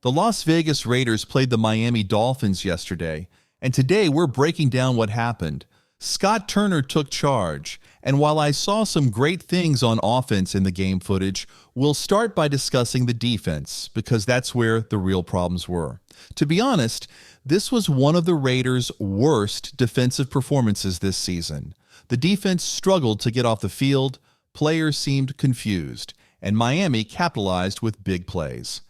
The Las Vegas Raiders played the Miami Dolphins yesterday, and today we're breaking down what happened. Scott Turner took charge, and while I saw some great things on offense in the game footage, we'll start by discussing the defense, because that's where the real problems were. To be honest, this was one of the Raiders' worst defensive performances this season. The defense struggled to get off the field, players seemed confused, and Miami capitalized with big plays.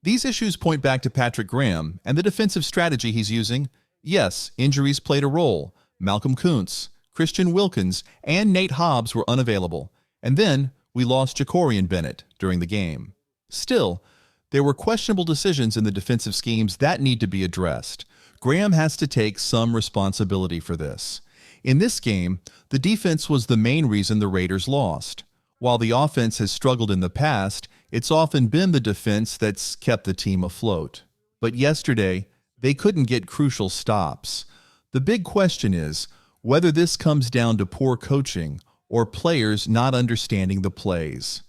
These issues point back to Patrick Graham and the defensive strategy he's using. Yes, injuries played a role. Malcolm Kuntz, Christian Wilkins, and Nate Hobbs were unavailable. And then we lost Jacorian Bennett during the game. Still, there were questionable decisions in the defensive schemes that need to be addressed. Graham has to take some responsibility for this. In this game, the defense was the main reason the Raiders lost. While the offense has struggled in the past, it's often been the defense that's kept the team afloat. But yesterday, they couldn't get crucial stops. The big question is whether this comes down to poor coaching or players not understanding the plays.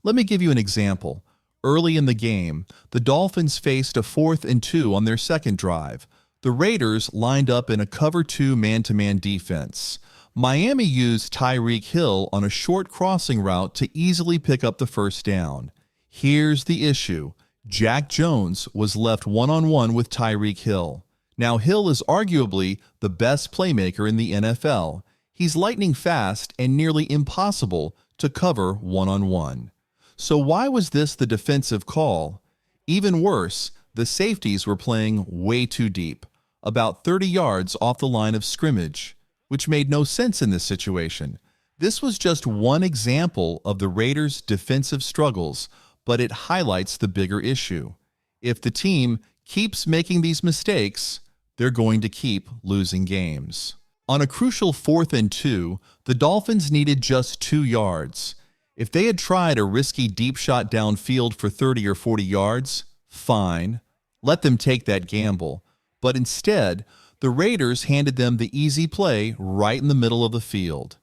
Let me give you an example. Early in the game, the Dolphins faced a 4th and 2 on their second drive. The Raiders lined up in a cover 2 man-to-man defense. Miami used Tyreek Hill on a short crossing route to easily pick up the first down. Here's the issue. Jack Jones was left one-on-one with Tyreek Hill. Now, Hill is arguably the best playmaker in the NFL. He's lightning fast and nearly impossible to cover one-on-one. So why was this the defensive call? Even worse, the safeties were playing way too deep, about 30 yards off the line of scrimmage, which made no sense in this situation. This was just one example of the Raiders' defensive struggles, but it highlights the bigger issue. If the team keeps making these mistakes, they're going to keep losing games. On a crucial 4th and 2, the Dolphins needed just 2 yards. If they had tried a risky deep shot downfield for 30 or 40 yards, fine. Let them take that gamble. But instead, the Raiders handed them the easy play right in the middle of the field.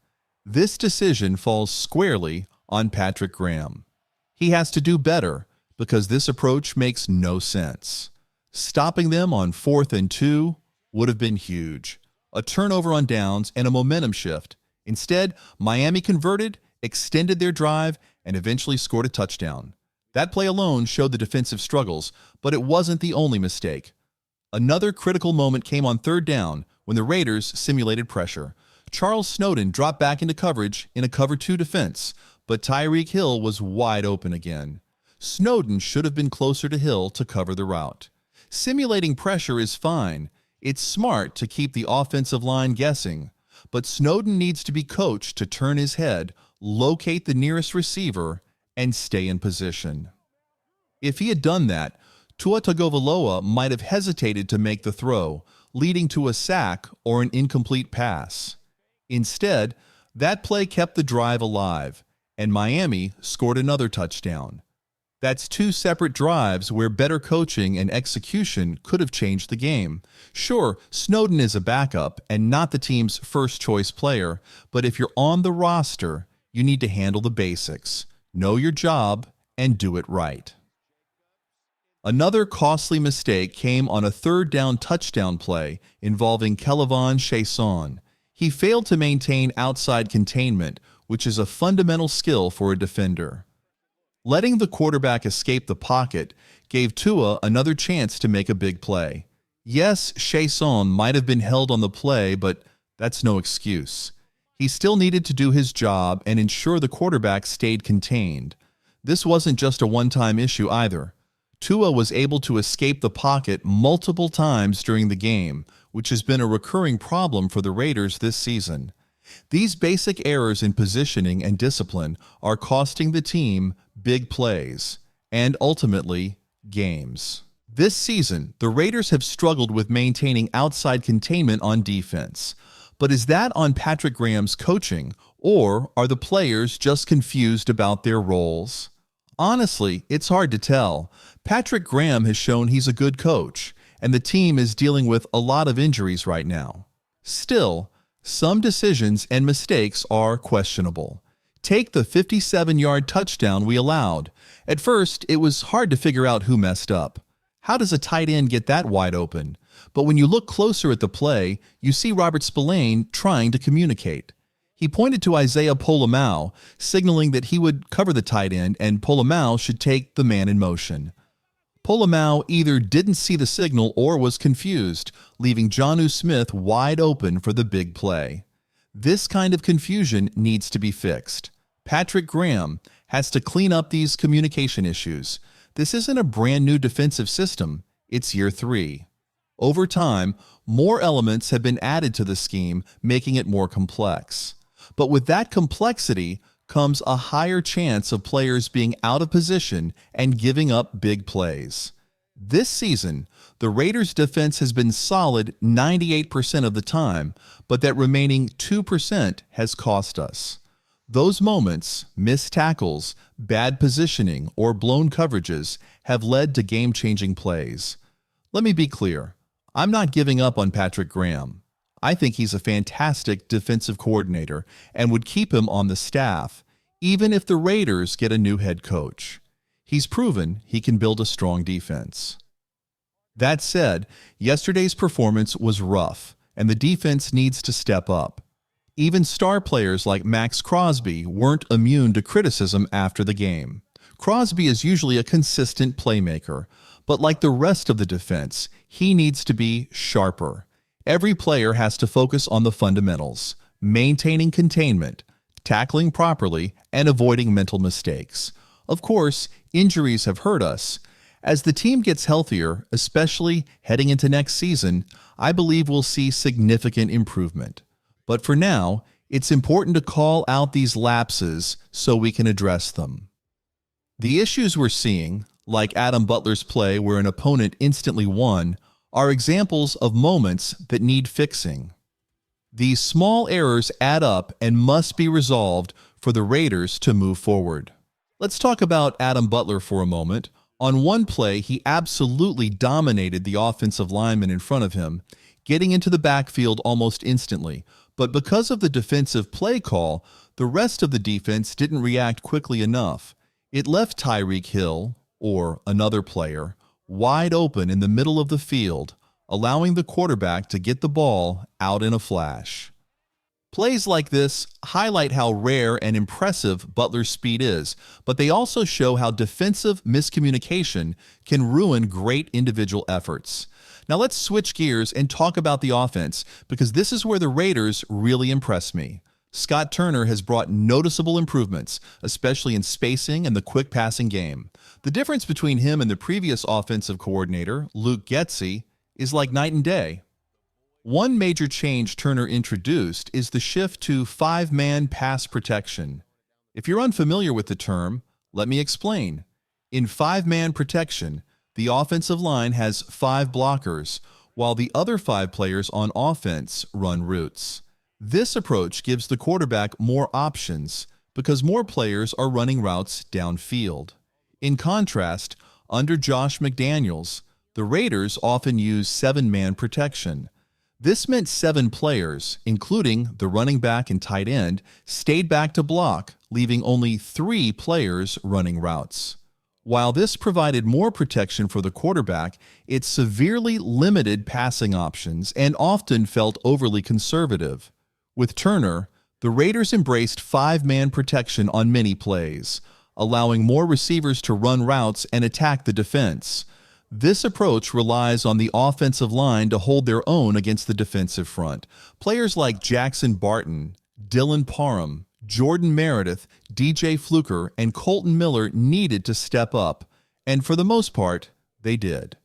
This decision falls squarely on Patrick Graham. He has to do better because this approach makes no sense. Stopping them on 4th and 2 would have been huge. A turnover on downs and a momentum shift. Instead, Miami converted, extended their drive, and eventually scored a touchdown. That play alone showed the defensive struggles, but it wasn't the only mistake. Another critical moment came on 3rd down when the Raiders simulated pressure. Charles Snowden dropped back into coverage in a cover 2 defense, but Tyreek Hill was wide open again. Snowden should have been closer to Hill to cover the route. Simulating pressure is fine. It's smart to keep the offensive line guessing, but Snowden needs to be coached to turn his head, locate the nearest receiver, and stay in position. If he had done that, Tua Tagovailoa might have hesitated to make the throw, leading to a sack or an incomplete pass. Instead, that play kept the drive alive, and Miami scored another touchdown. That's 2 separate drives where better coaching and execution could have changed the game. Sure, Snowden is a backup and not the team's first-choice player, but if you're on the roster, you need to handle the basics, know your job, and do it right. Another costly mistake came on a 3rd down touchdown play involving Kelvon Chaisson. He failed to maintain outside containment, which is a fundamental skill for a defender. Letting the quarterback escape the pocket gave Tua another chance to make a big play. Yes, Chaisson might have been held on the play, but that's no excuse. He still needed to do his job and ensure the quarterback stayed contained. This wasn't just a one-time issue either. Tua was able to escape the pocket multiple times during the game, which has been a recurring problem for the Raiders this season. These basic errors in positioning and discipline are costing the team big plays and ultimately games. This season, the Raiders have struggled with maintaining outside containment on defense. But is that on Patrick Graham's coaching, or are the players just confused about their roles? Honestly, it's hard to tell. Patrick Graham has shown he's a good coach, and the team is dealing with a lot of injuries right now. Still, some decisions and mistakes are questionable. Take the 57-yard touchdown we allowed. At first, it was hard to figure out who messed up. How does a tight end get that wide open? But when you look closer at the play, you see Robert Spillane trying to communicate. He pointed to Isaiah Polamau, signaling that he would cover the tight end and Polamau should take the man in motion. Polamau either didn't see the signal or was confused, leaving Jonnu Smith wide open for the big play. This kind of confusion needs to be fixed. Patrick Graham has to clean up these communication issues. This isn't a brand new defensive system, it's year 3. Over time, more elements have been added to the scheme, making it more complex. But with that complexity comes a higher chance of players being out of position and giving up big plays. This season, the Raiders' defense has been solid 98% of the time, but that remaining 2% has cost us. Those moments, missed tackles, bad positioning, or blown coverages have led to game-changing plays. Let me be clear, I'm not giving up on Patrick Graham. I think he's a fantastic defensive coordinator and would keep him on the staff, even if the Raiders get a new head coach. He's proven he can build a strong defense. That said, yesterday's performance was rough, and the defense needs to step up. Even star players like Max Crosby weren't immune to criticism after the game. Crosby is usually a consistent playmaker, but like the rest of the defense, he needs to be sharper. Every player has to focus on the fundamentals, maintaining containment, tackling properly, and avoiding mental mistakes. Of course, injuries have hurt us. As the team gets healthier, especially heading into next season, I believe we'll see significant improvement. But for now, it's important to call out these lapses so we can address them. The issues we're seeing, like Adam Butler's play where an opponent instantly won, are examples of moments that need fixing. These small errors add up and must be resolved for the Raiders to move forward. Let's talk about Adam Butler for a moment. On one play, he absolutely dominated the offensive lineman in front of him, getting into the backfield almost instantly. But because of the defensive play call, the rest of the defense didn't react quickly enough. It left Tyreek Hill, or another player, wide open in the middle of the field, allowing the quarterback to get the ball out in a flash. Plays like this highlight how rare and impressive Butler's speed is, but they also show how defensive miscommunication can ruin great individual efforts. Now let's switch gears and talk about the offense, because this is where the Raiders really impress me. Scott Turner has brought noticeable improvements, especially in spacing and the quick passing game. The difference between him and the previous offensive coordinator, Luke Getsy, is like night and day. One major change Turner introduced is the shift to 5-man pass protection. If you're unfamiliar with the term, let me explain. In 5-man protection, the offensive line has 5 blockers, while the other 5 players on offense run routes. This approach gives the quarterback more options because more players are running routes downfield. In contrast, under Josh McDaniels, the Raiders often use 7-man protection. This meant 7 players, including the running back and tight end, stayed back to block, leaving only 3 players running routes. While this provided more protection for the quarterback, it severely limited passing options and often felt overly conservative. With Turner, the Raiders embraced 5-man protection on many plays, allowing more receivers to run routes and attack the defense. This approach relies on the offensive line to hold their own against the defensive front. Players like Jackson Barton, Dylan Parham, Jordan Meredith, DJ Fluker, and Colton Miller needed to step up, and for the most part, they did.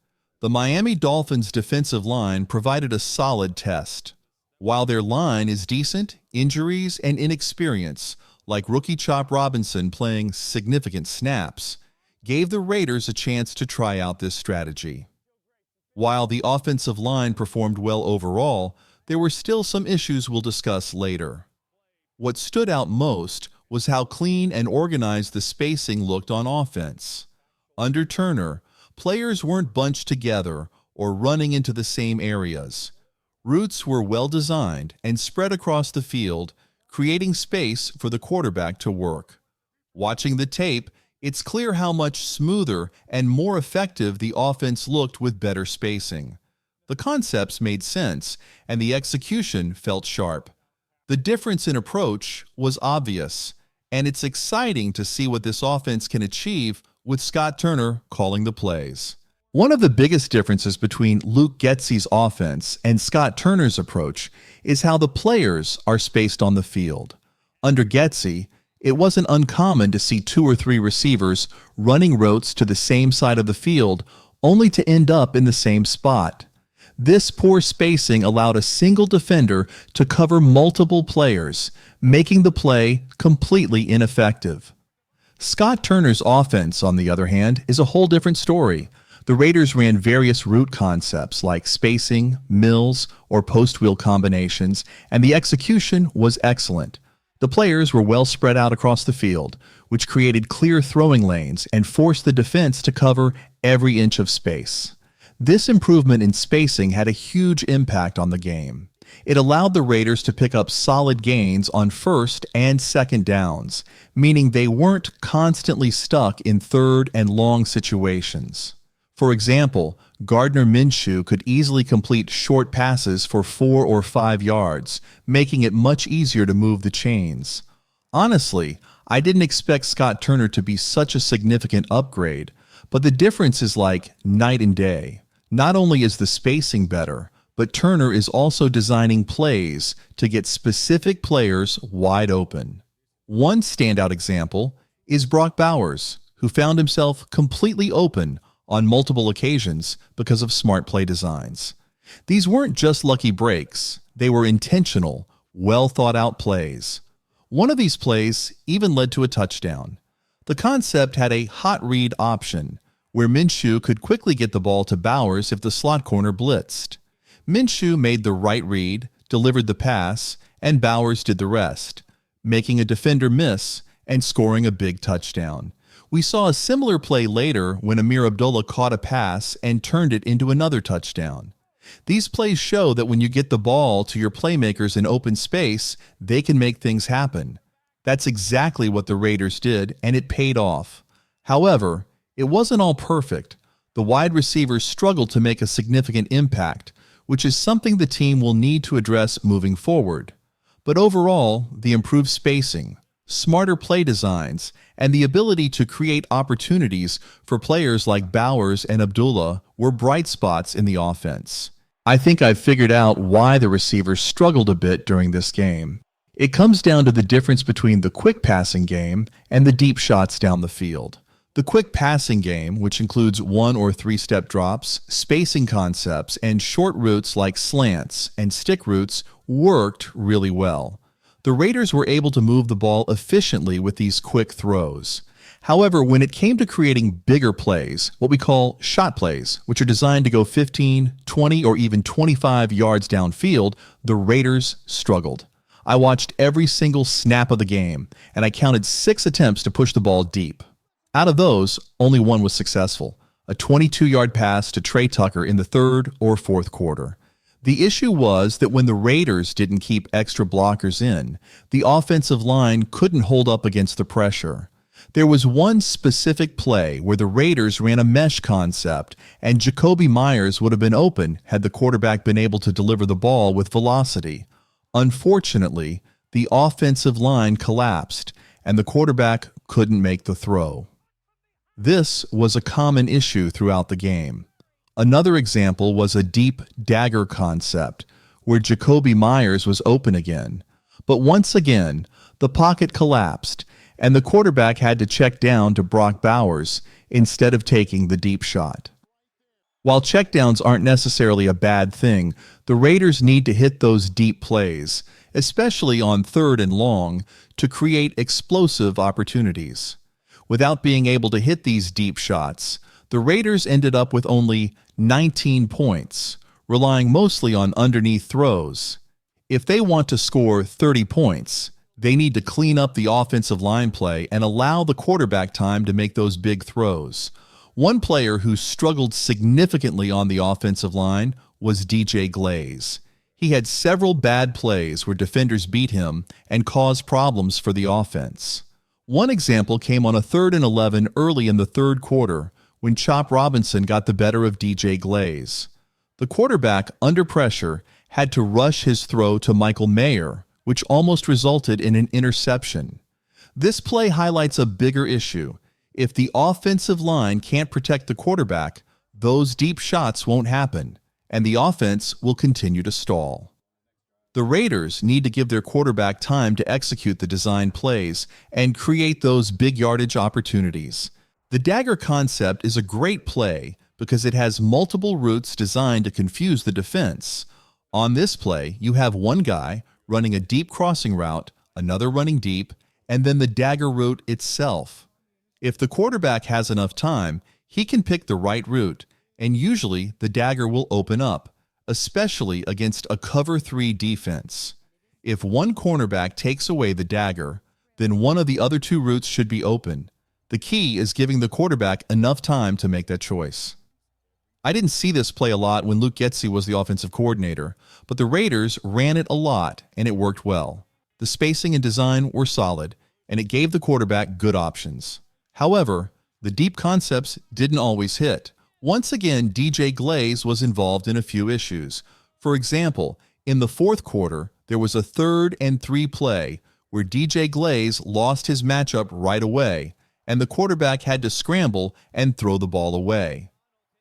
The Miami Dolphins' defensive line provided a solid test. While their line is decent, injuries and inexperience, like rookie Chop Robinson playing significant snaps, gave the Raiders a chance to try out this strategy. While the offensive line performed well overall, there were still some issues we'll discuss later. What stood out most was how clean and organized the spacing looked on offense. Under Turner, players weren't bunched together or running into the same areas. Routes were well designed and spread across the field, creating space for the quarterback to work. Watching the tape, It's clear how much smoother and more effective the offense looked with better spacing. The concepts made sense, and the execution felt sharp. The difference in approach was obvious, and it's exciting to see what this offense can achieve with Scott Turner calling the plays. One of the biggest differences between Luke Getsy's offense and Scott Turner's approach is how the players are spaced on the field. Under Getsy, it wasn't uncommon to see 2 or 3 receivers running routes to the same side of the field only to end up in the same spot. This poor spacing allowed a single defender to cover multiple players, making the play completely ineffective. Scott Turner's offense, on the other hand, is a whole different story. The Raiders ran various route concepts like spacing, mills, or post-wheel combinations, and the execution was excellent. The players were well spread out across the field, which created clear throwing lanes and forced the defense to cover every inch of space. This improvement in spacing had a huge impact on the game. It allowed the Raiders to pick up solid gains on first and second downs, meaning they weren't constantly stuck in third and long situations. For example, Gardner Minshew could easily complete short passes for 4 or 5 yards, making it much easier to move the chains. Honestly, I didn't expect Scott Turner to be such a significant upgrade, but the difference is like night and day. Not only is the spacing better, but Turner is also designing plays to get specific players wide open. One standout example is Brock Bowers, who found himself completely open on multiple occasions because of smart play designs. These weren't just lucky breaks, they were intentional, well-thought-out plays. One of these plays even led to a touchdown. The concept had a hot read option, where Minshew could quickly get the ball to Bowers if the slot corner blitzed. Minshew made the right read, delivered the pass, and Bowers did the rest, making a defender miss and scoring a big touchdown. We saw a similar play later when Amir Abdullah caught a pass and turned it into another touchdown. These plays show that when you get the ball to your playmakers in open space, they can make things happen. That's exactly what the Raiders did, and it paid off. However, it wasn't all perfect. The wide receivers struggled to make a significant impact, which is something the team will need to address moving forward. But overall, the improved spacing, smarter play designs, and the ability to create opportunities for players like Bowers and Abdullah were bright spots in the offense. I think I've figured out why the receivers struggled a bit during this game. It comes down to the difference between the quick passing game and the deep shots down the field. The quick passing game, which includes 1 or 3-step drops, spacing concepts, and short routes like slants and stick routes, worked really well. The Raiders were able to move the ball efficiently with these quick throws. However, when it came to creating bigger plays, what we call shot plays, which are designed to go 15, 20, or even 25 yards downfield, the Raiders struggled. I watched every single snap of the game, and I counted 6 attempts to push the ball deep. Out of those, only one was successful, a 22-yard pass to Trey Tucker in the 3rd or 4th quarter. The issue was that when the Raiders didn't keep extra blockers in, the offensive line couldn't hold up against the pressure. There was one specific play where the Raiders ran a mesh concept, and Jakobi Meyers would have been open had the quarterback been able to deliver the ball with velocity. Unfortunately, the offensive line collapsed, and the quarterback couldn't make the throw. This was a common issue throughout the game. Another example was a deep dagger concept, where Jakobi Meyers was open again. But once again, the pocket collapsed, and the quarterback had to check down to Brock Bowers instead of taking the deep shot. While checkdowns aren't necessarily a bad thing, the Raiders need to hit those deep plays, especially on 3rd and long, to create explosive opportunities. Without being able to hit these deep shots, the Raiders ended up with only 19 points, relying mostly on underneath throws. If they want to score 30 points, they need to clean up the offensive line play and allow the quarterback time to make those big throws. One player who struggled significantly on the offensive line was DJ Glaze. He had several bad plays where defenders beat him and caused problems for the offense. One example came on a 3rd and 11 early in the third quarter when Chop Robinson got the better of DJ Glaze. The quarterback, under pressure, had to rush his throw to Michael Mayer, which almost resulted in an interception. This play highlights a bigger issue. If the offensive line can't protect the quarterback, those deep shots won't happen, and the offense will continue to stall. The Raiders need to give their quarterback time to execute the design plays and create those big yardage opportunities. The dagger concept is a great play because it has multiple routes designed to confuse the defense. On this play, you have one guy running a deep crossing route, another running deep, and then the dagger route itself. If the quarterback has enough time, he can pick the right route, and usually the dagger will open up, especially against a cover 3 defense. If one cornerback takes away the dagger, then one of the other two routes should be open. The key is giving the quarterback enough time to make that choice. I didn't see this play a lot when Luke Getsy was the offensive coordinator, but the Raiders ran it a lot and it worked well. The spacing and design were solid, and it gave the quarterback good options. However, the deep concepts didn't always hit. Once again, DJ Glaze was involved in a few issues. For example, in the fourth quarter, there was a 3rd and 3 play where DJ Glaze lost his matchup right away, and the quarterback had to scramble and throw the ball away.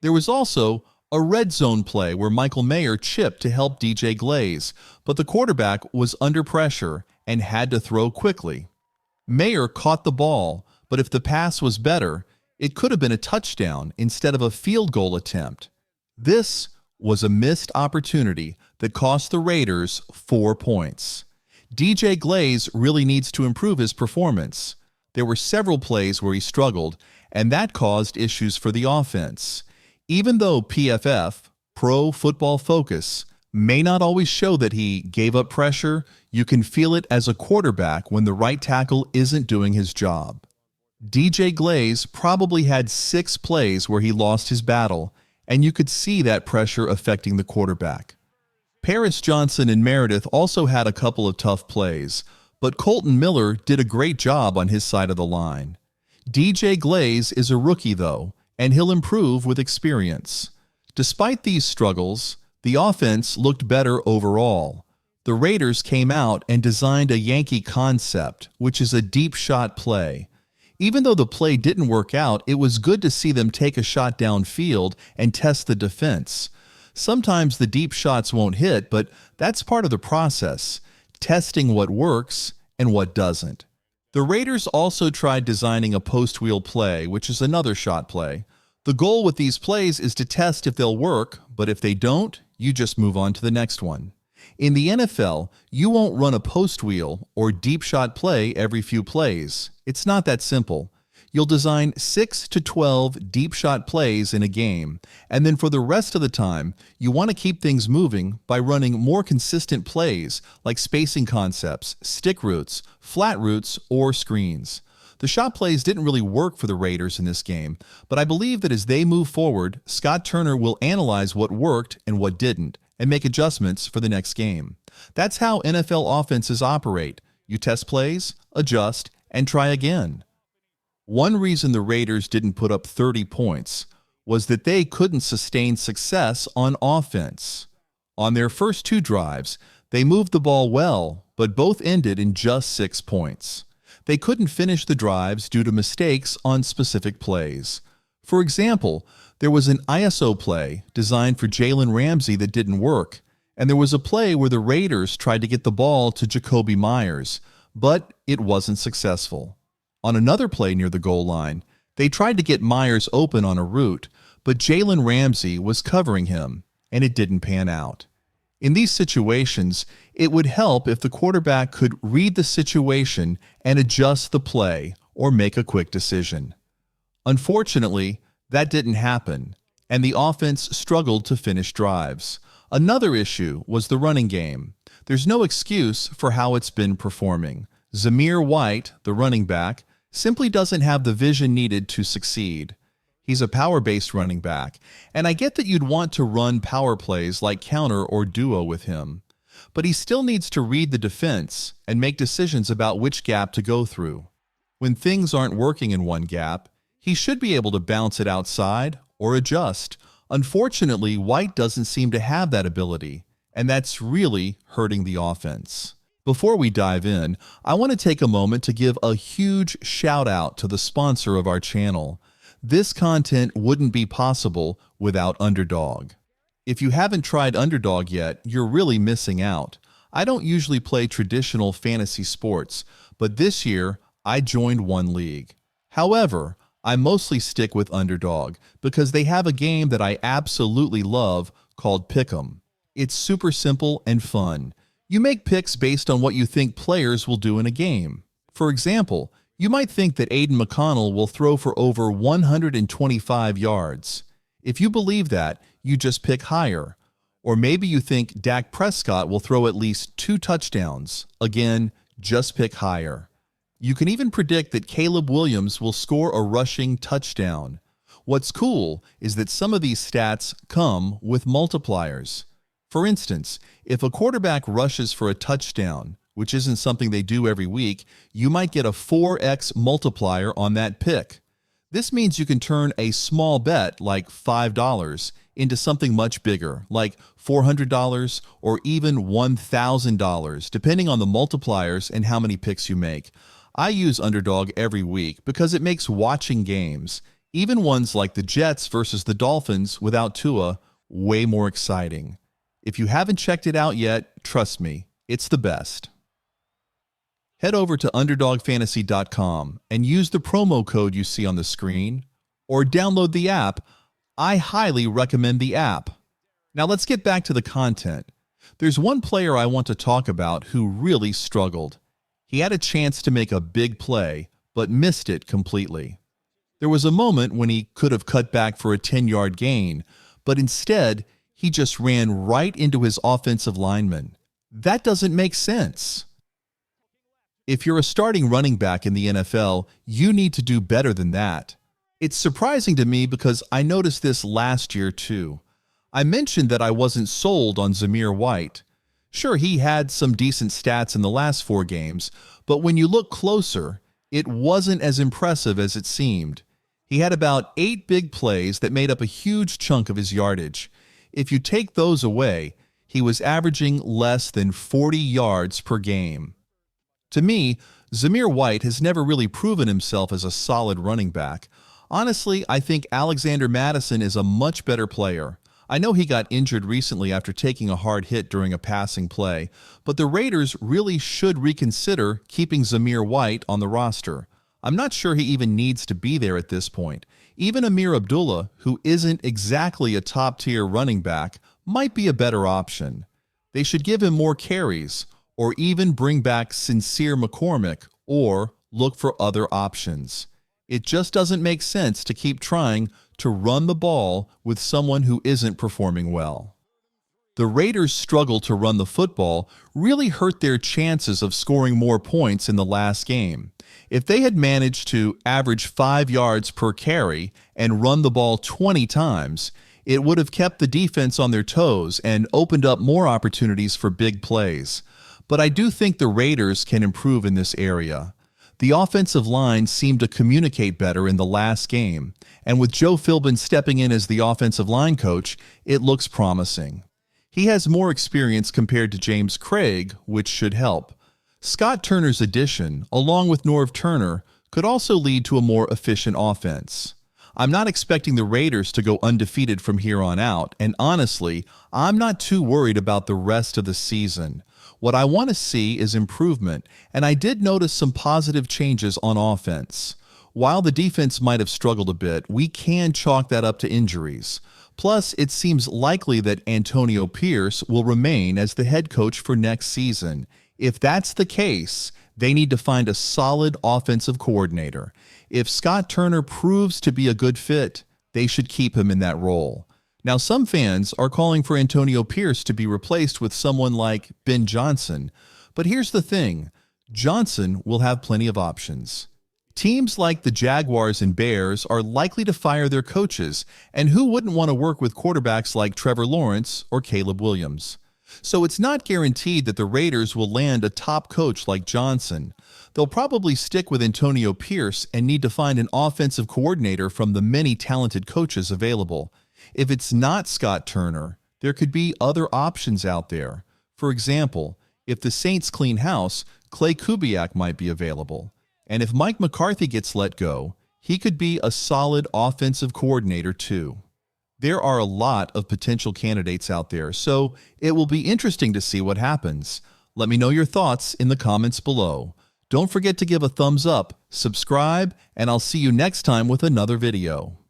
There was also a red zone play where Michael Mayer chipped to help DJ Glaze, but the quarterback was under pressure and had to throw quickly. Mayer caught the ball, but if the pass was better, it could have been a touchdown instead of a field goal attempt. This was a missed opportunity that cost the Raiders 4 points. DJ Glaze really needs to improve his performance. There were several plays where he struggled, and that caused issues for the offense. Even though PFF, Pro Football Focus, may not always show that he gave up pressure, you can feel it as a quarterback when the right tackle isn't doing his job. DJ Glaze probably had 6 plays where he lost his battle, and you could see that pressure affecting the quarterback. Paris Johnson and Meredith also had a couple of tough plays, but Colton Miller did a great job on his side of the line. DJ Glaze is a rookie, though, and he'll improve with experience. Despite these struggles, the offense looked better overall. The Raiders came out and designed a Yankee concept, which is a deep shot play. Even though the play didn't work out, it was good to see them take a shot downfield and test the defense. Sometimes the deep shots won't hit, but that's part of the process, testing what works and what doesn't. The Raiders also tried designing a post wheel play, which is another shot play. The goal with these plays is to test if they'll work, but if they don't, you just move on to the next one. In the NFL, you won't run a post wheel or deep shot play every few plays. It's not that simple. You'll design 6 to 12 deep shot plays in a game, and then for the rest of the time, you want to keep things moving by running more consistent plays like spacing concepts, stick routes, flat routes, or screens. The shot plays didn't really work for the Raiders in this game, but I believe that as they move forward, Scott Turner will analyze what worked and what didn't, and make adjustments for the next game. That's how NFL offenses operate. You test plays, adjust, and try again. One reason the Raiders didn't put up 30 points was that they couldn't sustain success on offense. On their first 2 drives, they moved the ball well, but both ended in just 6 points. They couldn't finish the drives due to mistakes on specific plays. For example, there was an ISO play designed for Jalen Ramsey that didn't work, and there was a play where the Raiders tried to get the ball to Jacoby Myers, but it wasn't successful. On another play near the goal line, they tried to get Myers open on a route, but Jalen Ramsey was covering him, and it didn't pan out. In these situations, it would help if the quarterback could read the situation and adjust the play or make a quick decision. Unfortunately, that didn't happen, and the offense struggled to finish drives. Another issue was the running game. There's no excuse for how it's been performing. Zamir White, the running back, simply doesn't have the vision needed to succeed. He's a power-based running back, and I get that you'd want to run power plays like counter or duo with him. But he still needs to read the defense and make decisions about which gap to go through. When things aren't working in one gap, he should be able to bounce it outside or adjust. Unfortunately, White doesn't seem to have that ability, and that's really hurting the offense. Before we dive in, I want to take a moment to give a huge shout out to the sponsor of our channel. This content wouldn't be possible without Underdog. If you haven't tried Underdog yet, you're really missing out. I don't usually play traditional fantasy sports, but this year I joined one league. However, I mostly stick with Underdog because they have a game that I absolutely love called Pick'em. It's super simple and fun. You make picks based on what you think players will do in a game. For example, you might think that Aiden McConnell will throw for over 125 yards. If you believe that, you just pick higher. Or maybe you think Dak Prescott will throw at least 2 touchdowns. Again, just pick higher. You can even predict that Caleb Williams will score a rushing touchdown. What's cool is that some of these stats come with multipliers. For instance, if a quarterback rushes for a touchdown, which isn't something they do every week, you might get a 4x multiplier on that pick. This means you can turn a small bet like $5 into something much bigger, like $400 or even $1,000, depending on the multipliers and how many picks you make. I use Underdog every week because it makes watching games, even ones like the Jets versus the Dolphins without Tua, way more exciting. If you haven't checked it out yet, trust me, it's the best. Head over to UnderdogFantasy.com and use the promo code you see on the screen, or download the app. I highly recommend the app. Now let's get back to the content. There's one player I want to talk about who really struggled. He had a chance to make a big play, but missed it completely. There was a moment when he could have cut back for a 10-yard gain, but instead, he just ran right into his offensive lineman. That doesn't make sense. If you're a starting running back in the NFL, you need to do better than that. It's surprising to me because I noticed this last year too. I mentioned that I wasn't sold on Zamir White. Sure, he had some decent stats in the last 4 games, but when you look closer, it wasn't as impressive as it seemed. He had about 8 big plays that made up a huge chunk of his yardage. If you take those away, he was averaging less than 40 yards per game. To me, Zamir White has never really proven himself as a solid running back. Honestly, I think Alexander Mattison is a much better player. I know he got injured recently after taking a hard hit during a passing play, but the Raiders really should reconsider keeping Zamir White on the roster. I'm not sure he even needs to be there at this point. Even Amir Abdullah, who isn't exactly a top-tier running back, might be a better option. They should give him more carries, or even bring back Sincere McCormick, or look for other options. It just doesn't make sense to keep trying to run the ball with someone who isn't performing well. The Raiders' struggle to run the football really hurt their chances of scoring more points in the last game. If they had managed to average 5 yards per carry and run the ball 20 times, it would have kept the defense on their toes and opened up more opportunities for big plays. But I do think the Raiders can improve in this area. The offensive line seemed to communicate better in the last game, and with Joe Philbin stepping in as the offensive line coach, it looks promising. He has more experience compared to James Craig, which should help. Scott Turner's addition, along with Norv Turner, could also lead to a more efficient offense. I'm not expecting the Raiders to go undefeated from here on out, and honestly, I'm not too worried about the rest of the season. What I want to see is improvement, and I did notice some positive changes on offense. While the defense might have struggled a bit, we can chalk that up to injuries. Plus, it seems likely that Antonio Pierce will remain as the head coach for next season. If that's the case, they need to find a solid offensive coordinator. If Scott Turner proves to be a good fit, they should keep him in that role. Now, some fans are calling for Antonio Pierce to be replaced with someone like Ben Johnson. But here's the thing, Johnson will have plenty of options. Teams like the Jaguars and Bears are likely to fire their coaches, and who wouldn't want to work with quarterbacks like Trevor Lawrence or Caleb Williams? So it's not guaranteed that the Raiders will land a top coach like Johnson. They'll probably stick with Antonio Pierce and need to find an offensive coordinator from the many talented coaches available. If it's not Scott Turner, there could be other options out there. For example, if the Saints clean house, Clay Kubiak might be available. And if Mike McCarthy gets let go, he could be a solid offensive coordinator too. There are a lot of potential candidates out there, so it will be interesting to see what happens. Let me know your thoughts in the comments below. Don't forget to give a thumbs up, subscribe, and I'll see you next time with another video.